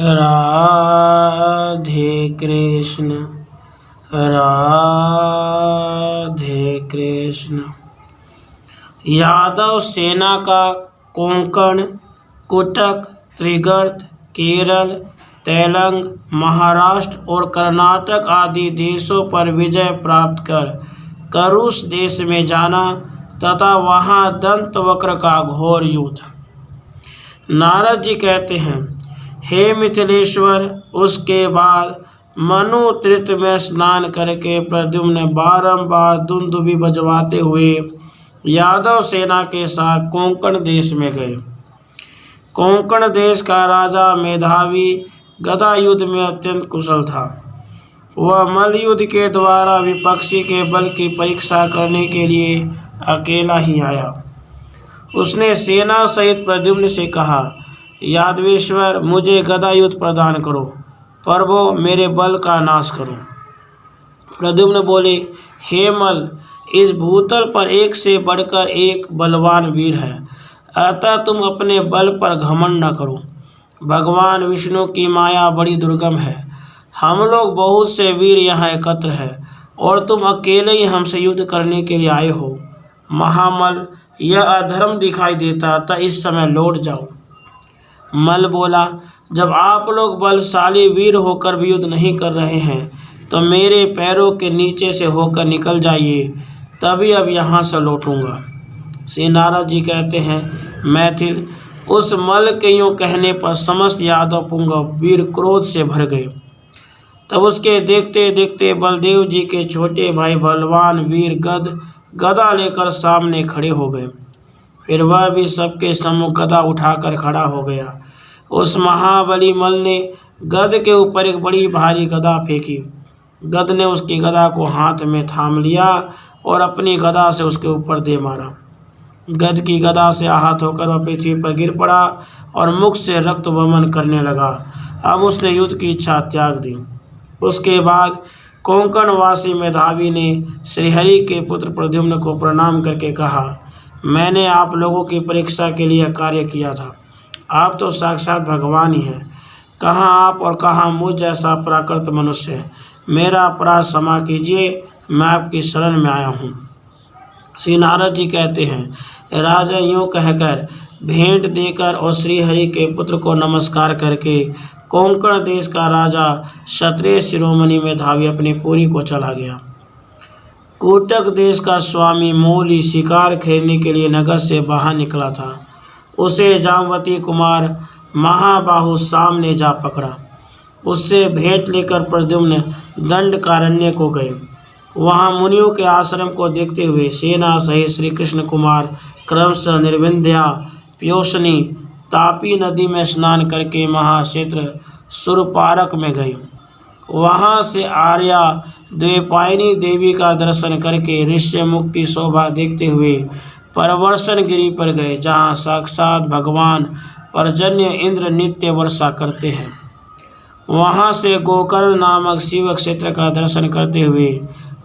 राधे कृष्ण राधे कृष्ण। यादव सेना का कोंकण, कुटक, त्रिगर्त, केरल, तेलंग, महाराष्ट्र और कर्नाटक आदि देशों पर विजय प्राप्त कर करुष देश में जाना तथा वहां दंतवक्र का घोर युद्ध। नारद जी कहते हैं, हे मिथिलेश्वर, उसके बाद मनु तीर्थ में स्नान करके प्रद्युम्न बारंबार दुंदुभि बजवाते हुए यादव सेना के साथ कोंकण देश में गए। कोंकण देश का राजा मेधावी गदा युद्ध में अत्यंत कुशल था। वह मल्लयुद्ध के द्वारा विपक्षी के बल की परीक्षा करने के लिए अकेला ही आया। उसने सेना सहित प्रद्युम्न से कहा, यादवेश्वर, मुझे गदा युद्ध प्रदान करो, प्रभो मेरे बल का नाश करो। प्रद्युम्न बोले, हे मल्ल, इस भूतल पर एक से बढ़कर एक बलवान वीर है, अतः तुम अपने बल पर घमंड न करो। भगवान विष्णु की माया बड़ी दुर्गम है। हम लोग बहुत से वीर यहाँ एकत्र हैं और तुम अकेले ही हमसे युद्ध करने के लिए आए हो। महामल, यह अधर्म दिखाई देता, तो इस समय लौट जाओ। मल्ल बोला, जब आप लोग बलशाली वीर होकर भी युद्ध नहीं कर रहे हैं तो मेरे पैरों के नीचे से होकर निकल जाइए, तभी अब यहाँ से लौटूंगा। श्री नारद जी कहते हैं, मैथिल, उस मल्ल के यूँ कहने पर समस्त यादव पुंगव वीर क्रोध से भर गए। तब उसके देखते देखते बलदेव जी के छोटे भाई बलवान वीर गदा लेकर सामने खड़े हो गए। फिर वह भी सबके सम्मुख गदा उठाकर खड़ा हो गया। उस महाबली मल्ल ने गद के ऊपर एक बड़ी भारी गदा फेंकी। गद ने उसकी गदा को हाथ में थाम लिया और अपनी गदा से उसके ऊपर दे मारा। गद की गदा से आहत होकर वह पृथ्वी पर गिर पड़ा और मुख से रक्त वमन करने लगा। अब उसने युद्ध की इच्छा त्याग दी। उसके बाद कोंकणवासी मेधावी ने श्रीहरि के पुत्र प्रद्युम्न को प्रणाम करके कहा, मैंने आप लोगों की परीक्षा के लिए कार्य किया था। आप तो साक्षात भगवान ही हैं। कहाँ आप और कहाँ मुझ जैसा प्राकृत मनुष्य है। मेरा अपराध क्षमा कीजिए, मैं आपकी शरण में आया हूँ। श्री नारद जी कहते हैं, राजा यूँ कहकर भेंट देकर और श्रीहरि के पुत्र को नमस्कार करके कोंकण देश का राजा क्षत्रिय शिरोमणि मेधावी अपनी पुरी को चला गया। कोटक देश का स्वामी मौली शिकार खेलने के लिए नगर से बाहर निकला था। उसे जामवती कुमार महाबाहु सामने जा पकड़ा। उससे भेंट लेकर प्रद्युम्न दंडकारण्य को गए। वहाँ मुनियों के आश्रम को देखते हुए सेना सहित श्री कृष्ण कुमार क्रमशः निर्विंध्या, प्योषणी, तापी नदी में स्नान करके महाक्षेत्र सुरपारक में गए। वहाँ से आर्या द्वैपायनी देवी का दर्शन करके ऋष्य मुख की शोभा देखते हुए परवर्षण गिरी पर गए, जहाँ साक्षात भगवान पर्जन्य इंद्र नित्य वर्षा करते हैं। वहाँ से गोकर्ण नामक शिव क्षेत्र का दर्शन करते हुए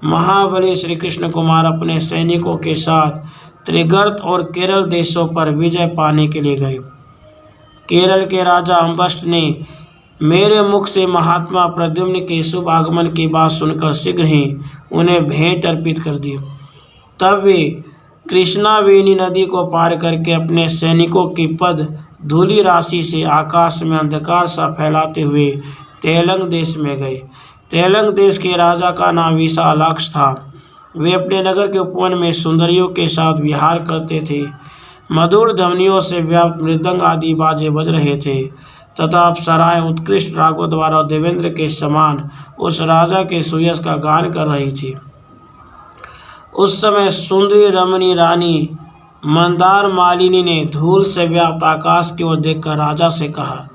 महाबली श्री कृष्ण कुमार अपने सैनिकों के साथ त्रिगर्त और केरल देशों पर विजय पाने के लिए गए। केरल के राजा अम्बष्ट ने मेरे मुख से महात्मा प्रद्युम्न के शुभ आगमन की बात सुनकर शीघ्र ही उन्हें भेंट अर्पित कर दी। तब वे कृष्णावेणी नदी को पार करके अपने सैनिकों की पद धूलि राशि से आकाश में अंधकार सा फैलाते हुए तेलंग देश में गए। तेलंग देश के राजा का नाम विशालाक्ष था। वे अपने नगर के उपवन में सुंदरियों के साथ विहार करते थे। मधुर ध्वनियों से व्याप्त मृदंग आदि बाजे बज रहे थे तथा अप्सराएं उत्कृष्ट रागों द्वारा देवेंद्र के समान उस राजा के सुयश का गान कर रही थी। उस समय सुंदरी रमणी रानी मंदार मालिनी ने धूल से व्याप्त आकाश की ओर देखकर राजा से कहा,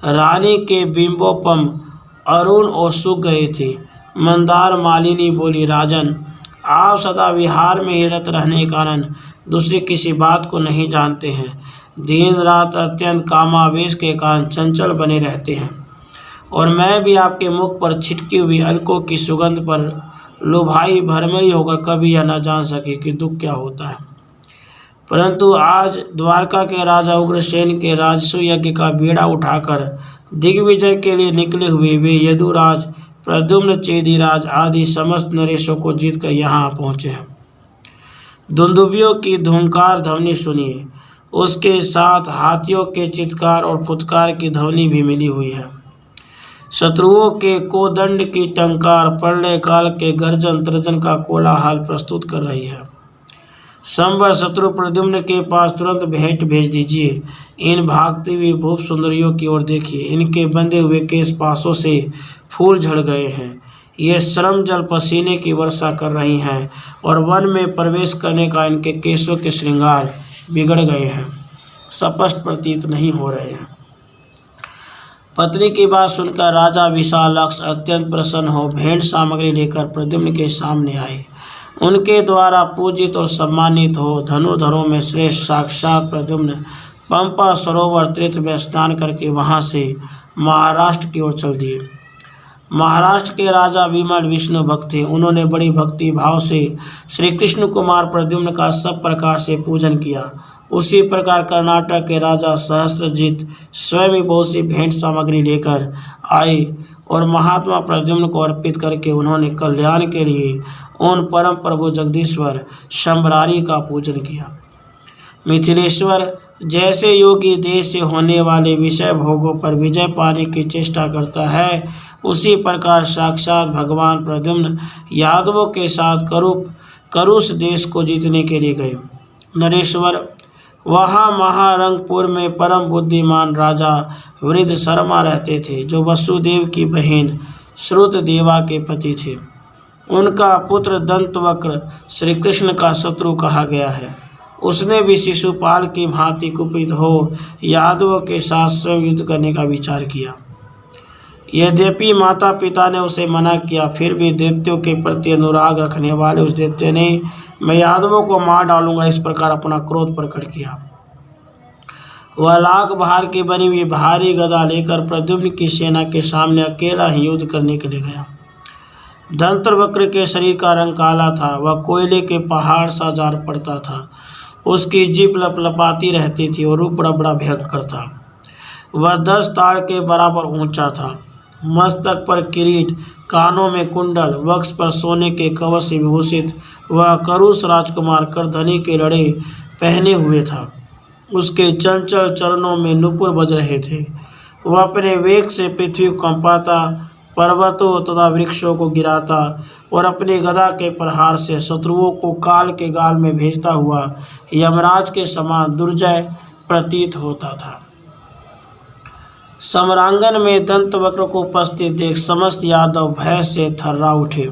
रानी के बिंबोपम अरुण और सूख गए थे। मंदार मालिनी बोली, राजन, आप सदा विहार में ही रत रहने के कारण दूसरी किसी बात को नहीं जानते हैं। दिन रात अत्यंत कामावेश के कारण चंचल बने रहते हैं और मैं भी आपके मुख पर छिटकी हुई अलकों की सुगंध पर लुभाई भरमरी होकर कभी यह न जान सके कि दुख क्या होता है। परंतु आज द्वारका के राजा उग्रसेन के राजसू यज्ञ का बीड़ा उठाकर दिग्विजय के लिए निकले हुए वे यदुराज, प्रद्युम्न, चेदीराज आदि समस्त नरेशों को जीतकर यहाँ पहुँचे हैं। दुंदुभियों की धूमकार ध्वनि सुनिए, उसके साथ हाथियों के चित्कार और फुटकार की ध्वनि भी मिली हुई है। शत्रुओं के कोदंड की टंकार प्रलय काल के गर्जन तर्जन का कोलाहल प्रस्तुत कर रही है। संवर शत्रु प्रद्युम्न के पास तुरंत भेंट भेज दीजिए। इन भागती हुई भूप सुंदरियों की ओर देखिए, इनके बंधे हुए केश पासों से फूल झड़ गए हैं। ये श्रम जल पसीने की वर्षा कर रही हैं और वन में प्रवेश करने का इनके केशों के श्रृंगार बिगड़ गए हैं, स्पष्ट प्रतीत नहीं हो रहे हैं। पत्नी की बात सुनकर राजा विशालाक्ष अत्यंत प्रसन्न हो भेंट सामग्री लेकर प्रद्युम्न के सामने आए। उनके द्वारा पूजित और सम्मानित हो धनुधरों में श्रेष्ठ साक्षात प्रद्युम्न पंपा सरोवर तीर्थ में स्नान करके वहां से महाराष्ट्र की ओर चल दिए। महाराष्ट्र के राजा विमल विष्णु भक्त थे। उन्होंने बड़ी भक्ति भाव से श्री कृष्ण कुमार प्रद्युम्न का सब प्रकार से पूजन किया। उसी प्रकार कर्नाटक के राजा सहस्त्रजित स्वयं बहुत सी भेंट सामग्री लेकर आए और महात्मा प्रद्युम्न को अर्पित करके उन्होंने कल्याण के लिए उन परम प्रभु जगदीश्वर शंभरारी का पूजन किया। मिथिलेश्वर जैसे योगी देश से होने वाले विषय भोगों पर विजय पाने की चेष्टा करता है, उसी प्रकार साक्षात भगवान प्रद्युम्न यादवों के साथ करुष देश को जीतने के लिए गए। नरेश्वर वहाँ महारंगपुर में परम बुद्धिमान राजा वृद्ध शर्मा रहते थे, जो वसुदेव की बहन श्रुतदेवा के पति थे। उनका पुत्र दंतवक्र श्री कृष्ण का शत्रु कहा गया है। उसने भी शिशुपाल की भांति कुपित हो यादवों के साथ स्वयं युद्ध करने का विचार किया। यद्यपि माता पिता ने उसे मना किया, फिर भी दैत्यों के प्रति अनुराग रखने वाले उस दैत्य ने मैं यादवों को मार डालूंगा इस प्रकार अपना क्रोध प्रकट किया। वह लाख भार की बनी हुई भारी गदा लेकर प्रद्युम्न की सेना के सामने अकेला ही युद्ध करने के लिए गया। दंतवक्र के शरीर का रंग काला था, वह कोयले के पहाड़ सा जार पड़ता था। उसकी जीभ लपलपाती रहती थी और रूप बड़ा बड़ा भयंकर था। वह 10 ताड़ के बराबर ऊंचा था। मस्तक पर किरीट, कानों में कुंडल, वक्ष पर सोने के कवच से विभूषित वह करुष राजकुमार करधनी के लड़े पहने हुए था। उसके चंचल चरणों में नुपुर बज रहे थे। वह अपने वेग से पृथ्वी को कंपाता, पर्वतों तथा वृक्षों को गिराता और अपने गदा के प्रहार से शत्रुओं को काल के गाल में भेजता हुआ यमराज के समान दुर्जय प्रतीत होता था। समरांगन में दंतवक्र को उपस्थित देख समस्त यादव भय से थर्रा उठे।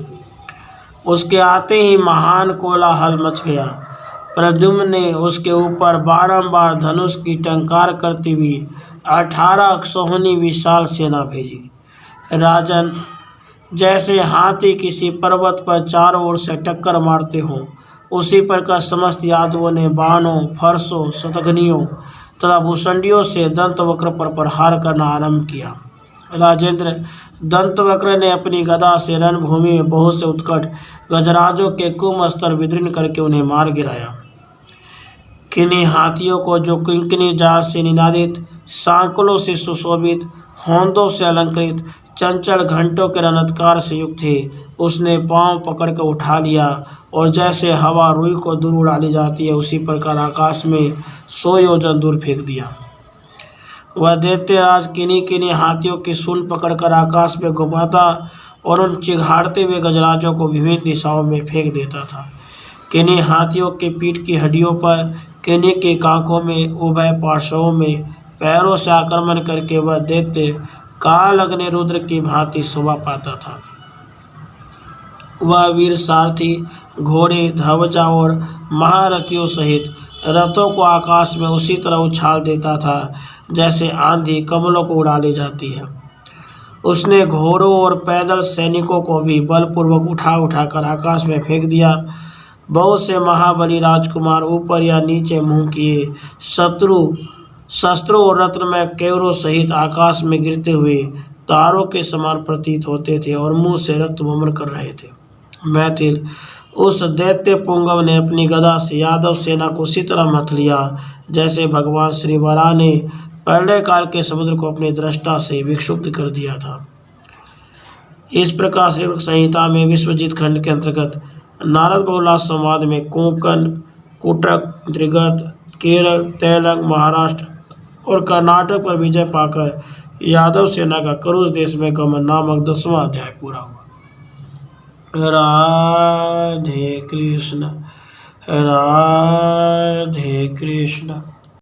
उसके आते ही महान कोलाहल मच गया। प्रद्युम्न ने उसके ऊपर बारंबार धनुष की टंकार करती हुई 18 अक्षौहिणी विशाल सेना भेजी। राजन, जैसे हाथी किसी पर्वत पर चारों ओर से टक्कर मारते हों, उसी प्रकार समस्त यादवों ने बाणों, फरसों, शतघ्नियों तथा भूषंडियों से दंतवक्र पर प्रहार करना आरंभ किया। राजेंद्र, दंतवक्र ने अपनी गदा से रणभूमि में बहुत से उत्कट गजराजों के कुमस्तर विदीर्ण करके उन्हें मार गिराया। किन्हीं हाथियों को, जो किंकिनी जात से निनादित, सांकलों से सुशोभित, होंदों से अलंकृत, चंचल घंटों के रणत्कार से युक्त थे, उसने पांव पकड़कर उठा लिया और जैसे हवा रुई को दूर उड़ा ली जाती है, उसी प्रकार आकाश में 100 योजन दूर फेंक दिया। वह दैत्यराज किन्हीं हाथियों की सूंड पकड़कर आकाश में घुमाता और उन चिघाड़ते हुए गजराजों को विभिन्न दिशाओं में फेंक देता था। किन्हीं हाथियों के पीठ की हड्डियों पर, किन्हीं के कांखों में, उभय पार्श्वों में पैरों से आक्रमण करके वह दैत्य काल अग्नि रुद्र की भांति शोभा पाता था। वह वीर सारथी, घोड़े, ध्वजा और महारथियों सहित रथों को आकाश में उसी तरह उछाल देता था जैसे आंधी कमलों को उड़ा ले जाती है। उसने घोड़ों और पैदल सैनिकों को भी बलपूर्वक उठाकर आकाश में फेंक दिया। बहुत से महाबली राजकुमार ऊपर या नीचे मुंह किए शस्त्रों और रत्नमय केवरों सहित आकाश में गिरते हुए तारों के समान प्रतीत होते थे और मुंह से रक्त वमन कर रहे थे। मैथिल, उस दैत्य पुंगव ने अपनी गदा से यादव सेना को उसी तरह मथ लिया जैसे भगवान श्री वराह ने प्रलय काल के समुद्र को अपनी दृष्टा से विक्षुब्ध कर दिया था। इस प्रकार श्रीमद् संहिता में विश्वजित खंड के अंतर्गत नारद बहुलाश संवाद में कोंकण, कोटक, त्रिगर्त, केरल, तेलंग, महाराष्ट्र और कर्नाटक पर विजय पाकर यादव सेना का करुष देश में गमन नामक 10वां अध्याय पूरा हुआ। राधे कृष्ण, राधे कृष्ण।